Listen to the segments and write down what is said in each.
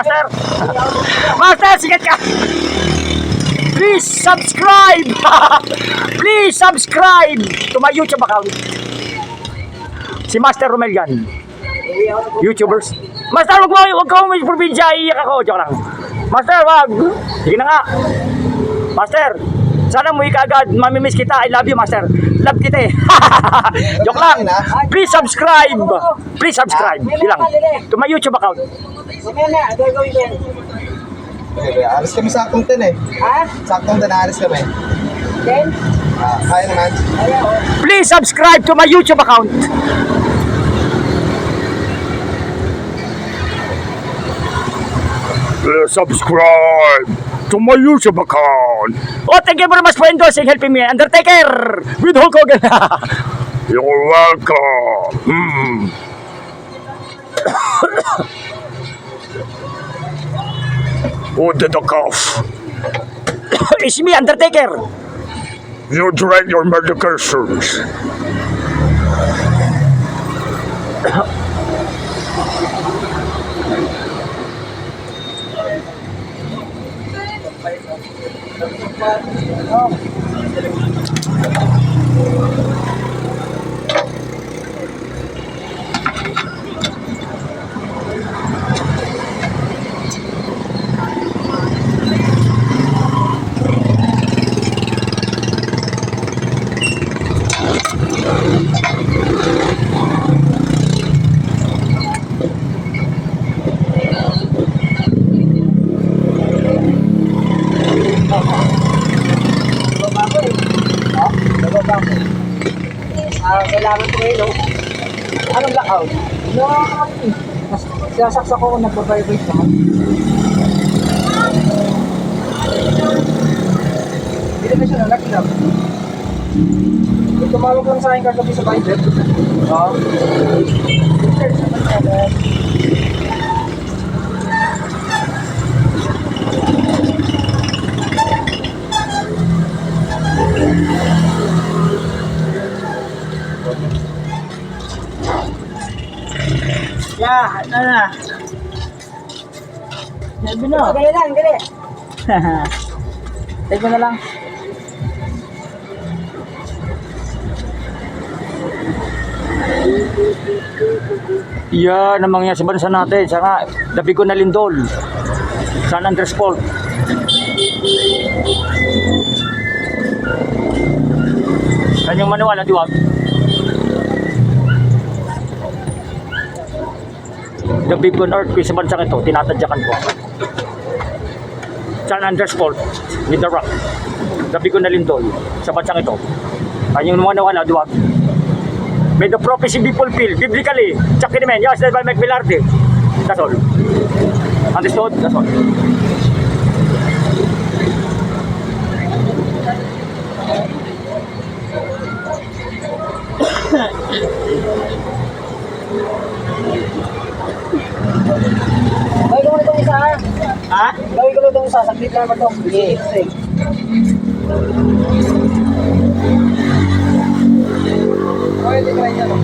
Master. Master, sikat ka. Please subscribe. Please subscribe to my YouTube account. Si Master Romel yan. YouTubers. Master, wag mo may probinsya, iiyak ako. Joke lang. Master, wag. Sige na nga. Master, sana mo ikagad. Mamimiss kita. I love you, Master. Love kita eh. Joke lang. Please subscribe. Please subscribe. Bilang. To my YouTube account. Okay, alis kami saktong 10 eh. Ha? Saktong 10 alis kami. Then? Kaya naman. Please subscribe to my YouTube account. Please subscribe to my YouTube account. Oh, thank you very much for endorsing, helping me. Undertaker with Hulk Hogan. You're welcome. Who did the cough? It's me, Undertaker. You drank your medications. Kailangan ko ngayon, no? Anong blackout? Sasaksak ko kung nagbabibrate naman. Hindi na siya nalaglag. Tumawag lang sa akin kagabi sa Viber. Oo. Yeah, ano na? Sabi no. Gali lang, gali. Take mo na lang. Yan ang mga sa bansa natin. Saka, labi ko na Lindol. San Andres Fault. Kanyang maniwala, diwag. The big on earth sa bansang ito, tinatadyakan ko. San Andres Fault with the rock. The big on na Lindol sa bansang ito. Kanyang maniwala, diwag. May the prophecy be fulfilled biblically. Check it man. Yes, that's by Mike Velarde. That's all. Understood? That's all. Gawin ko na itong isa, ha? Ha? Gawin ko na itong isa. Saglit lang ba ito? Sige. Okay, ito try niya, no?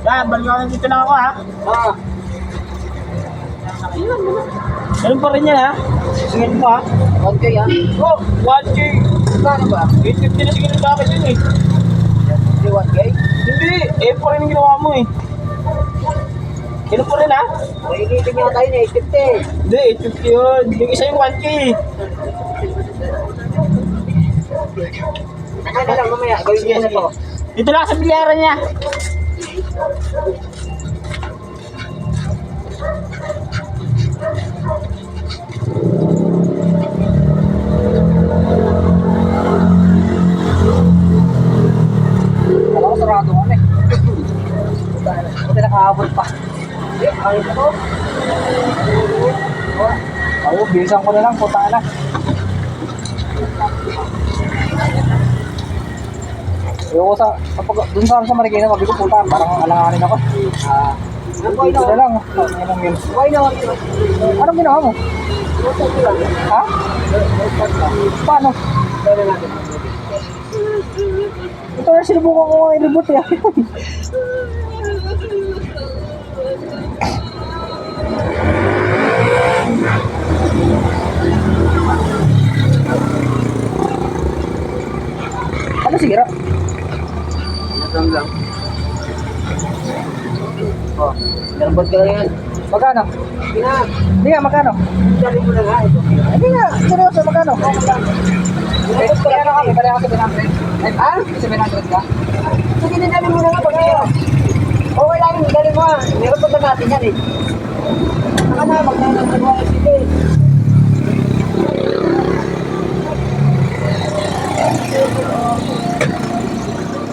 Yan, balikan dito lang ako ha. Ah. Ganun pa rin yan ha. Singin mo ha. 1K ah. Oh, 1K. Kano ba? 850 na siguro dapat yun eh. Hindi 1K? Hindi, eh pa rin yung ginawa mo eh. Ganun pa rin ha. Nainitin niya tayo na 850. Hindi, 850 yun. Yung isa yung 1K. Ano na lang mamaya, gawin niya na to. Dito lang sa bilyaran niya. Alam ko sarado kami. Buti nakahabol pa. Ayun ko. Ayun, bilisan ko na lang, punta na. Ayoko dun sa Marikina, mabi ko punta, parang alanganin ako. Dito na lang. Anong ginawa mo? Ha? Paano? Ito na sinubukan ko nga i-reboot eh. Ano sira? Lang. Oh, narbot ka lang yan. Magkano? Hindi nga, magkano? Sabi mo na nga ito. Hindi nga, seryoso, magkano? Kaya na kami, kaya ako 700. Ha? 700 ka? Sige, dinali mo na nga pag ngayon. Okay lang, dinali mo. Meron pa ba natin yan eh. Saka na, maglalagay mo ang sige.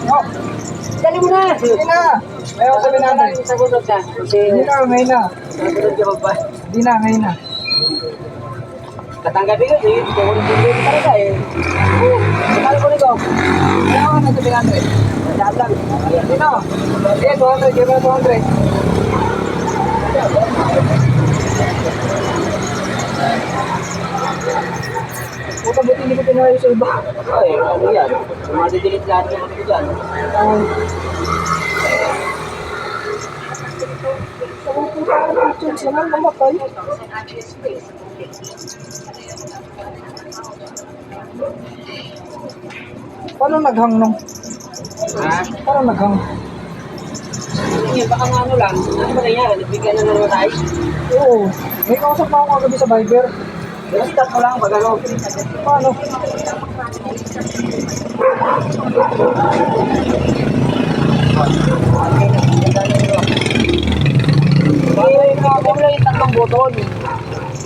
Oh, dali mo na. Hindi na. Ayaw 700. Sagunod na. Kasi, Hindi na, ngayon na. sagunod ka pa. Hindi na, ngayon na. Katanggapin ko, sige. Kukunin ko yung talaga eh. Sakali ko nito. Ayaw ka na 700. Lahat lang. Hindi na. Sige, 200. Give me 200. Puta, buti hindi ko pinayo sa iba. Ay, ano yan? Madidilit lahat ng mga dyan. Naman namatay. Paano naghang nung? Ha? Paano naghang? Hindi, baka nga ano lang. Ano ba nangyari? Nagbigyan na naman tayo. Oo. May kausap na ako kagabi sa Viber. Start ko lang pag ano. Paano? Ay, nakapag lang yung tatlong button.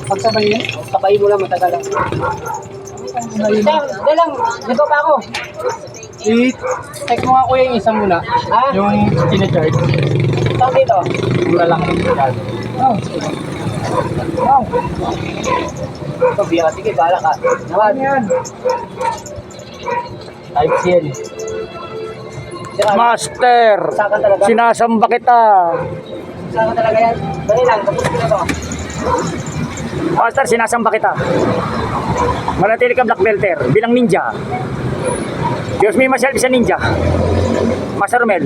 Pagsabayin? Sabay mo lang matagal lang. Dahil lang, nito pa ako. I-check mo nga kuya yung isa muna. Ha? Yung tina-charge. Saan dito? Yung lalaki. Oh. Wow. Ito, biya. Sige, bahala ka. Ano yan? Type C yan. Saka, Master! saka talaga. Sinasamba kita! Saka talaga yan. Dali lang, tapos ko na to. Master, sinasamba kita. Manatili ka black belter bilang ninja. Diyos me myself is a ninja. Master Romel.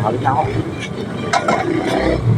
Awit na ako.